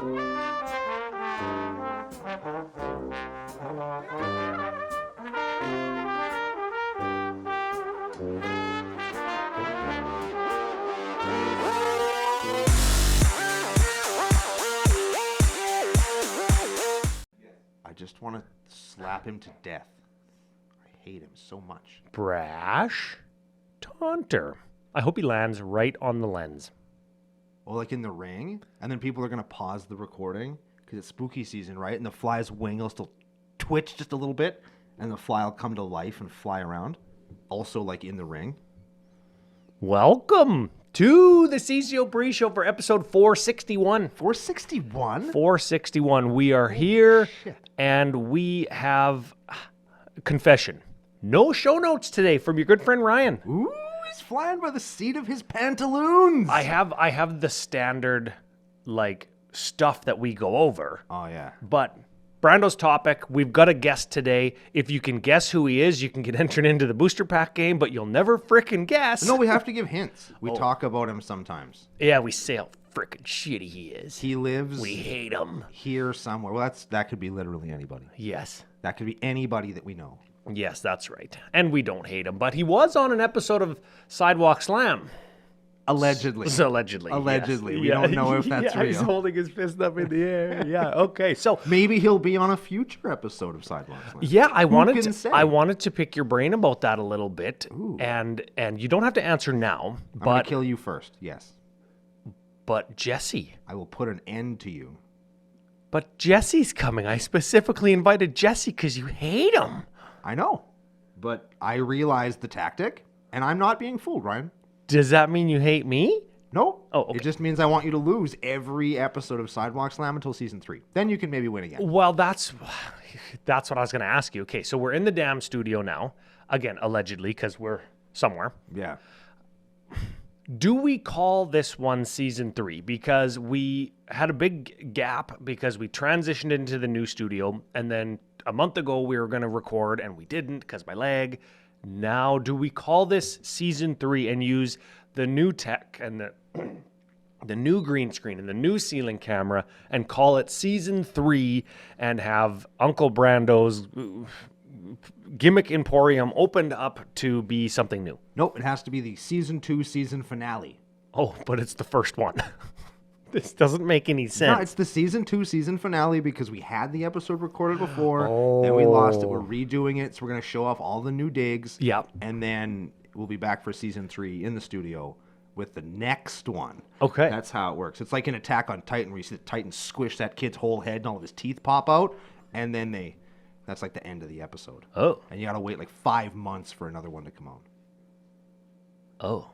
I just want to slap him to death. I hate him so much. Brash taunter. I hope he lands right on the lens. Oh, like in the ring? And then people are going to pause the recording because it's spooky season, right? And the fly's wing will still twitch just a little bit, and the fly will come to life and fly around. Also, like in the ring. Welcome to the CCO Pre-Show for episode 461. 461? 461. We are here, and we have confession. No show notes today from your good friend Ryan. Ooh, he's flying by the seat of his pantaloons. I have the standard, like, stuff that we go over. Oh, yeah. But Brando's topic, we've got a guest today. If you can guess who he is, you can get entered into the booster pack game, but you'll never frickin' guess. No, we have to give hints. We talk about him sometimes. Yeah, we say how frickin' shitty he is. He lives We hate him. here somewhere. Well, that could be literally anybody. Yes. That could be anybody that we know. Yes, that's right. And we don't hate him, but he was on an episode of Sidewalk Slam. Allegedly. Allegedly. Allegedly. Yes. We don't know if that's real. He's holding his fist up in the air. Yeah, okay. So Maybe he'll be on a future episode of Sidewalk Slam. yeah, I wanted can say? to pick your brain about that a little bit. Ooh. And you don't have to answer now, I'm going but to kill you first. Yes. Jesse. I will put an end to you. But Jesse's coming. I specifically invited Jesse because you hate him. I know. But I realized the tactic, and I'm not being fooled, Ryan. Does that mean you hate me? No. Oh, okay. It just means I want you to lose every episode of Sidewalk Slam until season 3. Then you can maybe win again. Well, that's what I was going to ask you. Okay, so we're in the damn studio now. Again, allegedly, because we're somewhere. Yeah. Do we call this one season 3? Because we had a big gap because we transitioned into the new studio, and then a month ago we were going to record and we didn't because my leg. Now, do we call this season 3 and use the new tech and the new green screen and the new ceiling camera and call it season 3 and have Uncle Brando's gimmick emporium opened up to be something new? Nope, it has to be the season 2 season finale. Oh, but it's the first one. This doesn't make any sense. No, it's the season 2 season finale because we had the episode recorded before, then we lost it. We're redoing it, so we're going to show off all the new digs. Yep. And then we'll be back for season 3 in the studio with the next one. Okay. That's how it works. It's like an Attack on Titan where you see the Titan squish that kid's whole head and all of his teeth pop out, and then that's like the end of the episode. Oh. And you got to wait like 5 months for another one to come out. Oh.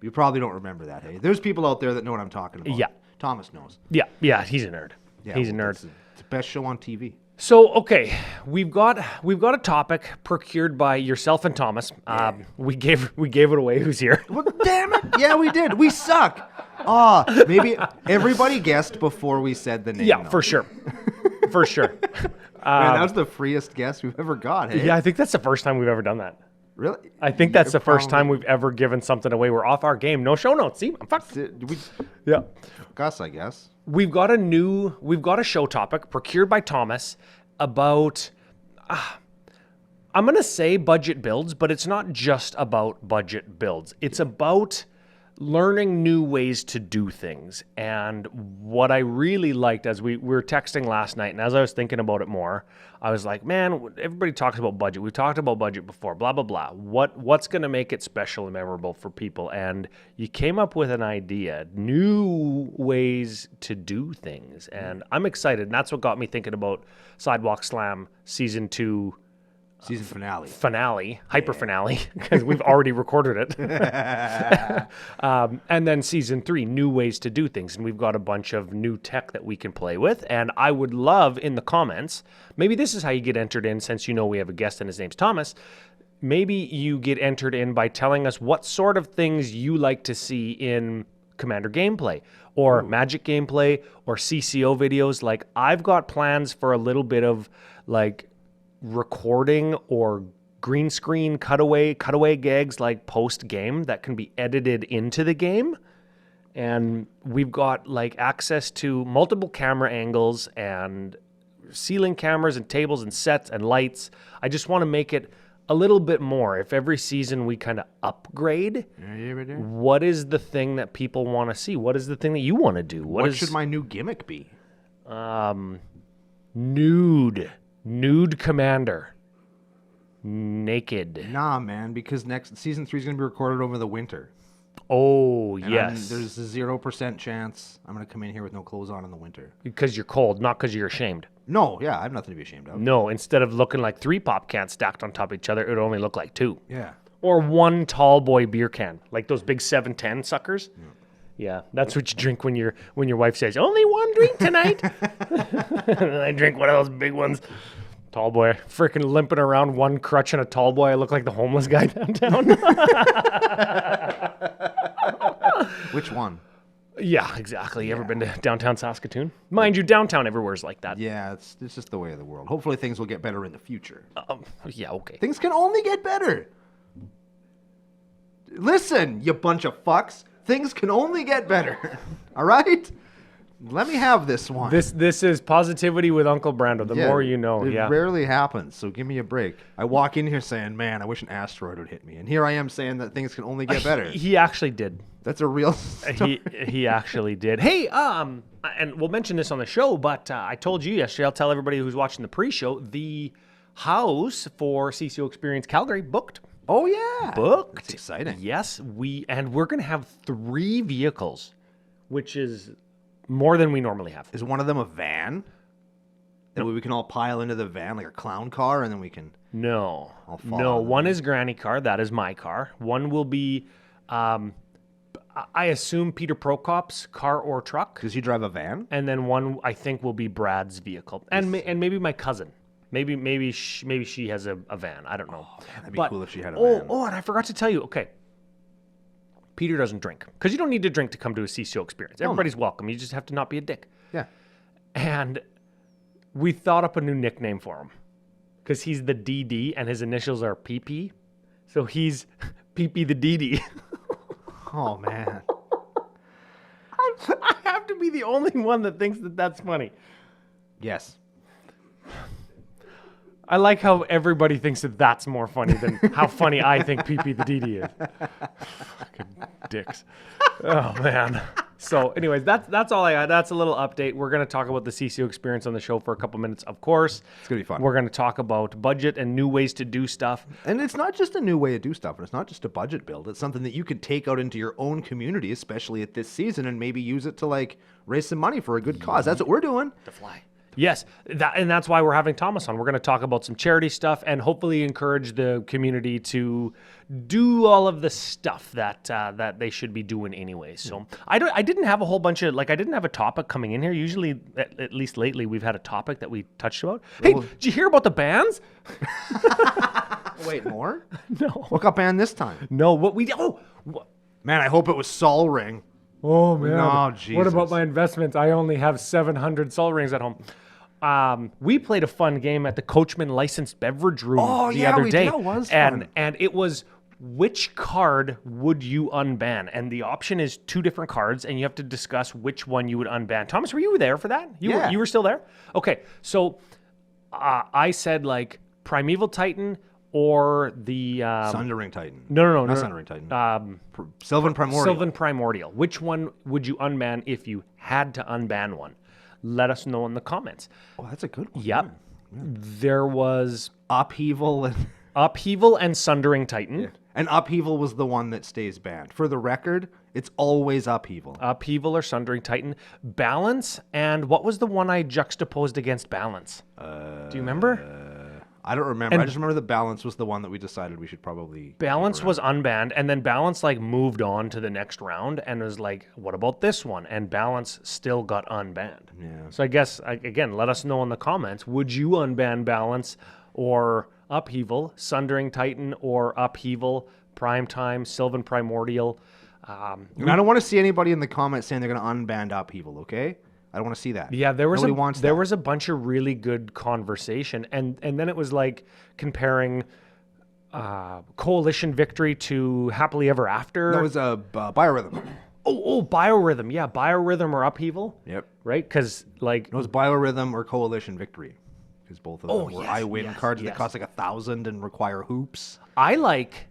You probably don't remember that, hey? There's people out there that know what I'm talking about. Yeah. Thomas knows. Yeah, he's a nerd. Yeah, He's a well, nerd. It's the best show on TV. So, okay, we've got a topic procured by yourself and Thomas. We gave it away. Who's here? Well, damn it. Yeah, we did. We suck. Maybe everybody guessed before we said the name. Yeah, though. for sure. For sure. Man, that was the freest guess we've ever got, hey? Yeah, I think that's the first time we've ever done that. Really? I think that's the first time probably- we've ever given something away. We're off our game. No show notes. See, I'm fucked. Yeah. Gus, I guess. We've got a show topic procured by Thomas about, I'm going to say budget builds, but it's not just about budget builds. It's about learning new ways to do things. And what I really liked as we were texting last night, and as I was thinking about it more, I was like, man, everybody talks about budget. We've talked about budget before, blah, blah, blah. What's going to make it special and memorable for people? And you came up with an idea, new ways to do things. And I'm excited. And that's what got me thinking about Sidewalk Slam Season 2 Season finale, hyper finale, because we've already recorded it. And then season 3, new ways to do things. And we've got a bunch of new tech that we can play with. And I would love in the comments, maybe this is how you get entered in, since you know we have a guest and his name's Thomas. Maybe you get entered in by telling us what sort of things you like to see in Commander gameplay or Magic gameplay or CCO videos. Like, I've got plans for a little bit of like recording or green screen cutaway gags like post game that can be edited into the game. and we've got like access to multiple camera angles and ceiling cameras and tables and sets and lights. I just want to make it a little bit more. If every season we kind of upgrade, what is the thing that people want to see? What is the thing that you want to do? What should my new gimmick be? Nude Commander. Naked. Nah, man, because next season 3 is going to be recorded over the winter. Oh, And yes. there's a 0% chance I'm going to come in here with no clothes on in the winter. Because you're cold, not because you're ashamed. No, yeah, I have nothing to be ashamed of. No, instead of looking like 3 pop cans stacked on top of each other, it would only look like 2. Yeah. Or 1 tall boy beer can, like those big 710 suckers. Yeah, that's what you drink when your wife says, only 1 drink tonight. And then I drink one of those big ones. Tall boy, freaking limping around, 1 crutch and a tall boy. I look like the homeless guy downtown. Which one? Yeah, exactly. You ever been to downtown Saskatoon? Mind you, downtown everywhere's like that. Yeah, it's just the way of the world. Hopefully things will get better in the future. Yeah, okay. Things can only get better. Listen, you bunch of fucks. Things can only get better. All right? Let me have this one. This is positivity with Uncle Brando. The more you know. It Yeah. rarely happens, so give me a break. I walk in here saying, man, I wish an asteroid would hit me. And here I am saying that things can only get better. He actually did. That's a real story. He actually did. Hey, and we'll mention this on the show, but I told you yesterday, I'll tell everybody who's watching the pre-show, the house for CCO Experience Calgary booked. Oh, yeah. Booked. That's exciting. Yes, we're going to have 3 vehicles, which is more than we normally have. Is one of them a van? That way we can all pile into the van like a clown car, and then we can... No. I'll follow No, them. one is Granny car. That is my car. One will be, I assume, Peter Prokop's car or truck. Does he drive a van? And then one, I think, will be Brad's vehicle. And maybe my cousin. Maybe she has a van. I don't know. Oh, man, that'd be cool if she had a van. Oh, and I forgot to tell you. Okay. Peter doesn't drink. Because you don't need to drink to come to a CCO experience. Everybody's welcome. You just have to not be a dick. Yeah. And we thought up a new nickname for him. Because he's the DD and his initials are PP. So he's PP the DD. Oh, man. I have to be the only one that thinks that that's funny. Yes. I like how everybody thinks that that's more funny than how funny I think PP the DD is. Fucking dicks. Oh, man. So, anyways, that's all I got. That's a little update. We're going to talk about the CCO experience on the show for a couple minutes, of course. It's going to be fun. We're going to talk about budget and new ways to do stuff. And it's not just a new way to do stuff, and it's not just a budget build. It's something that you could take out into your own community, especially at this season, and maybe use it to, like, raise some money for a good cause. That's what we're doing. To fly. Yes, and that's why we're having Thomas on. We're going to talk about some charity stuff and hopefully encourage the community to do all of the stuff that they should be doing anyway. So I didn't have a whole bunch of, I didn't have a topic coming in here. Usually, at least lately, we've had a topic that we touched about. Hey, did you hear about the bands? Wait, more? No. What got banned this time? No, Man, I hope it was Sol Ring. Oh, man. No, Jesus. What about my investments? I only have 700 Sol Rings at home. We played a fun game at the Coachman Licensed Beverage Room the other day. That was fun. And it was, which card would you unban? And the option is 2 different cards, and you have to discuss which one you would unban. Thomas, were you there for that? You were still there? Okay, so I said, Primeval Titan or the... Sundering Titan. No. Not Sundering Titan. Sylvan Primordial. Sylvan Primordial. Which one would you unban if you had to unban one? Let us know in the comments. Oh, that's a good one. Yep. Yeah. There was Upheaval and Sundering Titan. Yeah. And Upheaval was the one that stays banned. For the record, it's always Upheaval. Upheaval or Sundering Titan. Balance, and what was the one I juxtaposed against Balance? Do you remember? I don't remember. I just remember the Balance was the one that we decided we should probably... Balance was unbanned, and then Balance moved on to the next round and was like, what about this one? And Balance still got unbanned. Yeah. So I guess, again, let us know in the comments, would you unban Balance or Upheaval, Sundering Titan or Upheaval, Primetime, Sylvan Primordial? And I don't want to see anybody in the comments saying they're going to unban Upheaval, okay? I don't want to see that. Yeah, there was Nobody was a bunch of really good conversation, and then it was comparing Coalition Victory to Happily Ever After. That was a Biorhythm. Oh, biorhythm. Yeah, biorhythm or upheaval. Yep. Right? Because, like, It was Biorhythm or Coalition Victory. Because both of them were yes, I win yes, cards yes. that cost like 1,000 and require hoops. I like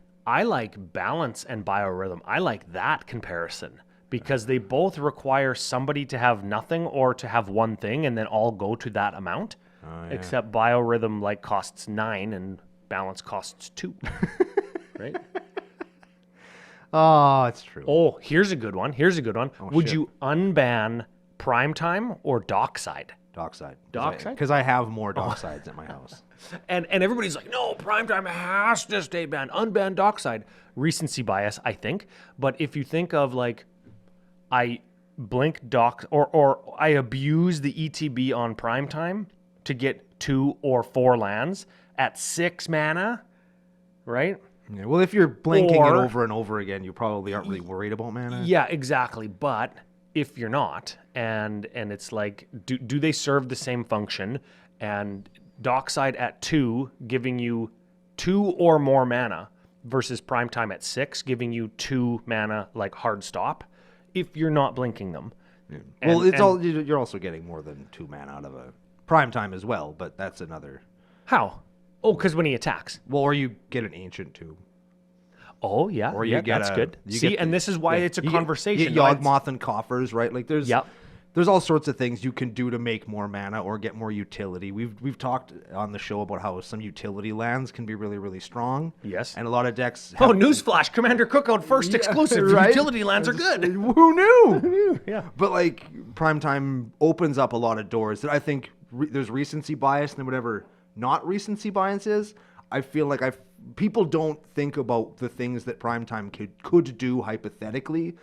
balance and biorhythm. I like that comparison because they both require somebody to have nothing or to have one thing and then all go to that amount. Except biorhythm like costs 9 and balance costs 2. Right? Oh, it's true. Oh, here's a good one. Would shit. you unban primetime or dockside? Dockside. Dockside? Because I have more docksides at my house. And everybody's like, no, primetime has to stay banned. Unban dockside. Recency bias, I think. But if you think of like, I blink dock or I abuse the ETB on primetime to get 2 or 4 lands at 6 mana, right? Yeah, well, if you're blinking Or- it over and over again, you probably aren't really worried about mana. Yeah, exactly. But if you're not, and it's like, do they serve the same function? And dockside at 2, giving you 2 or more mana, versus primetime at 6, giving you 2 mana like hard stop. If you're not blinking them, Well, And- it's all you're also getting more than 2 mana out of a prime time as well, but that's another. how? Oh, because when he attacks. Well, or you get an ancient too. Oh yeah, Or you yeah, get that's a- good. you See, get and the- this is why yeah, it's a you get- conversation. You get Yawgmoth and coffers, right? Like Yep. there's all sorts of things you can do to make more mana or get more utility. We've talked on the show about how some utility lands can be really, really strong. Yes. And a lot of decks Oh, have- newsflash! Commander Cookout first exclusive. right? Utility lands are good. Who knew? Yeah. But like primetime opens up a lot of doors that I think there's recency bias, and then whatever not recency bias is, I feel like people don't think about the things that primetime could do hypothetically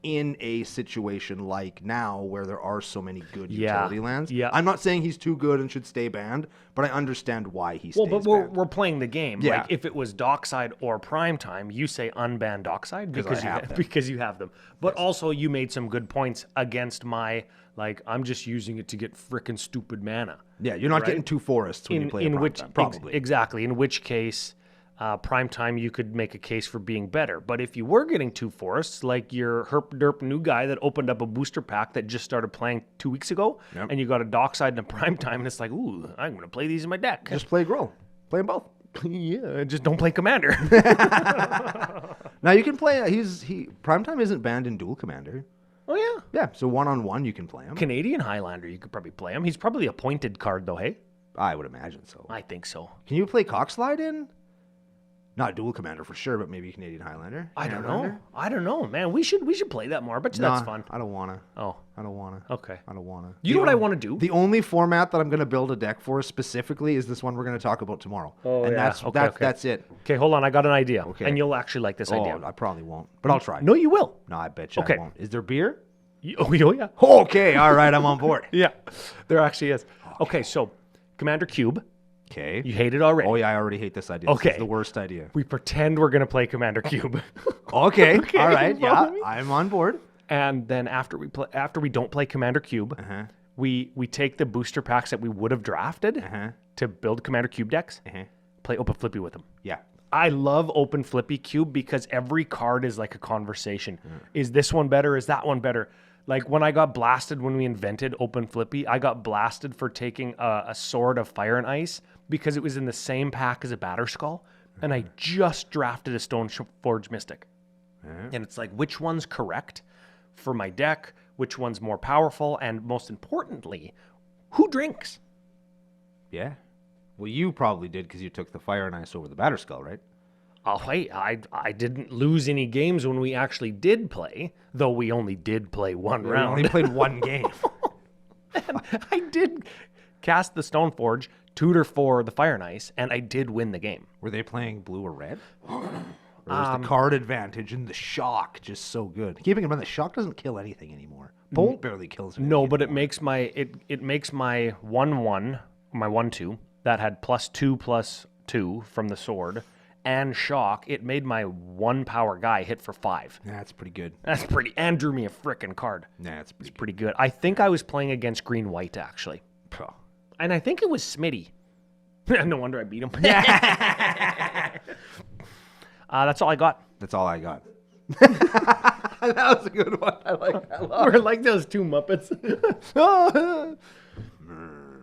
in a situation like now where there are so many good Yeah. utility lands. Yeah. I'm not saying he's too good and should stay banned, but I understand why he Well, stays but we're, banned. we're playing the game. Yeah. Like if it was dockside or primetime, you say unban dockside because I have them. because you have them. But also you made some good points against my like I'm just using it to get frickin' stupid mana. Yeah, you're not right? getting 2 forests when you play a primetime, probably. Exactly. In which case, primetime you could make a case for being better. But if you were getting 2 forests, like your herp derp new guy that opened up a booster pack that just started playing 2 weeks ago, Yep. and you got a dockside and a primetime, and it's like, ooh, I'm gonna play these in my deck. Just play Grill. Play them both. Yeah, just don't play Commander. Now you can play. Primetime isn't banned in Dual Commander. Oh yeah, Yeah, so 1-on-1 you can play him. Canadian Highlander, you could probably play him. He's probably a pointed card though, hey? I would imagine so. I think so. Can you play Cockslide in? Not Dual Commander for sure, but maybe Canadian Highlander. I don't know. Highlander? I don't know, man. We should play that more. I bet you Nah, that's fun. I don't wanna. Oh, I don't wanna. okay. I don't wanna. You know what I want to do? The only format that I'm gonna build a deck for specifically is this one we're gonna talk about tomorrow. Oh, and yeah. that's Okay, okay. that's it. Okay, hold on. I got an idea. Okay. And you'll actually like this idea. Oh, I probably won't, but I'll try. No, you will. No, I bet you Okay. I won't. Is there beer? Oh, yeah. Okay, all right, I'm on board. Yeah, there actually is. Okay, so Commander Cube. Okay. You hate it already. Oh yeah, I already hate this idea. This Okay. is the worst idea. We pretend we're going to play Commander Cube. Okay, all right, you follow yeah, me? I'm on board. And then after we don't play Commander Cube, Uh-huh. we take the booster packs that we would have drafted Uh-huh. to build Commander Cube decks, Uh-huh. play Open Flippy with them. Yeah. I love Open Flippy Cube because every card is like a conversation. Is this one better? Is that one better? Like when I got blasted when we invented Open Flippy, I got blasted for taking a Sword of Fire and Ice because it was in the same pack as a Batterskull, and I just drafted a Stoneforge Mystic. And it's like, which one's correct for my deck? Which one's more powerful? And most importantly, who drinks? Yeah. Well, you probably did because you took the Fire and Ice over the Batterskull, right? Oh, wait, I didn't lose any games when we actually did play, though we only did play one We round. only played one game. I did cast the Stoneforge, tutor for the Fire and Ice, and I did win the game. Were they playing blue or red? Or was the card advantage and the shock just so good? Keeping in mind, the shock doesn't kill anything anymore. Bolt barely kills anything. No, but it makes my it makes my 1/1, my 1/2 that had +2/+2 from the sword and shock. It made my 1 power guy hit for 5. Nah, that's pretty good. That's pretty, and drew me a frickin' card. Nah, that's pretty Pretty good. I think I was playing against green white actually, good. and I think it was Smitty. No wonder I beat him. That's all I got. That's all I got. That was a good one. I like that a lot. We're like those two Muppets.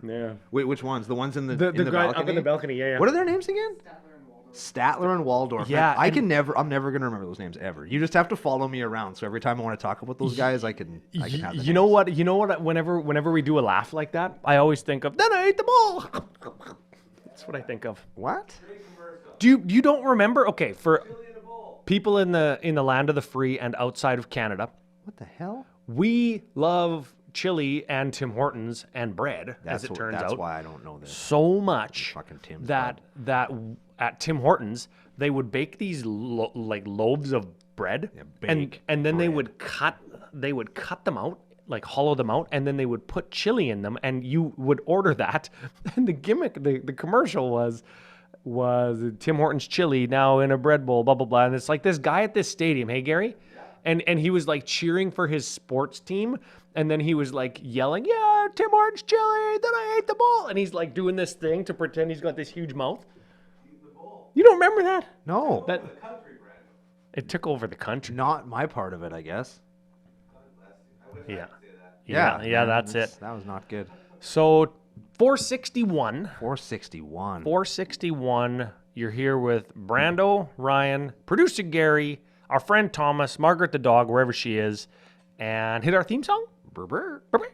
Yeah. Wait, which ones? The ones in the guy balcony? up in the balcony, yeah. What are their names again? Statler and Waldorf. Yeah, Man, I'm never gonna remember those names ever. You just have to follow me around. So every time I want to talk about those guys, I can have the You know what? Whenever we do a laugh like that, I always think of, then I ate the ball. That's what I think of. What? You don't remember? Okay, for people in the land of the free and outside of Canada, What the hell? we love chili and Tim Hortons and bread, as it turns That's out, why I don't know this. so much Fucking Tim's that at Tim Hortons they would bake these like loaves of bread, and then they would cut them out, like hollow them out, and then they would put chili in them, and you would order that. And the gimmick, the commercial was Tim Hortons chili now in a bread bowl, blah blah blah. And it's like this guy at this stadium, hey Gary, and he was like cheering for his sports team, and then he was like yelling, yeah, Tim Hortons chili, then I ate the ball, and he's like doing this thing to pretend he's got this huge mouth. You don't remember that? No. It took over the country. Not my part of it, I guess. Yeah, Man, that's it. That was not good. So 461. 461. 461. You're here with Brando, Ryan, producer Gary, our friend Thomas, Margaret the dog, wherever she is, and hit our theme song. Brr, brr. Brr, brr.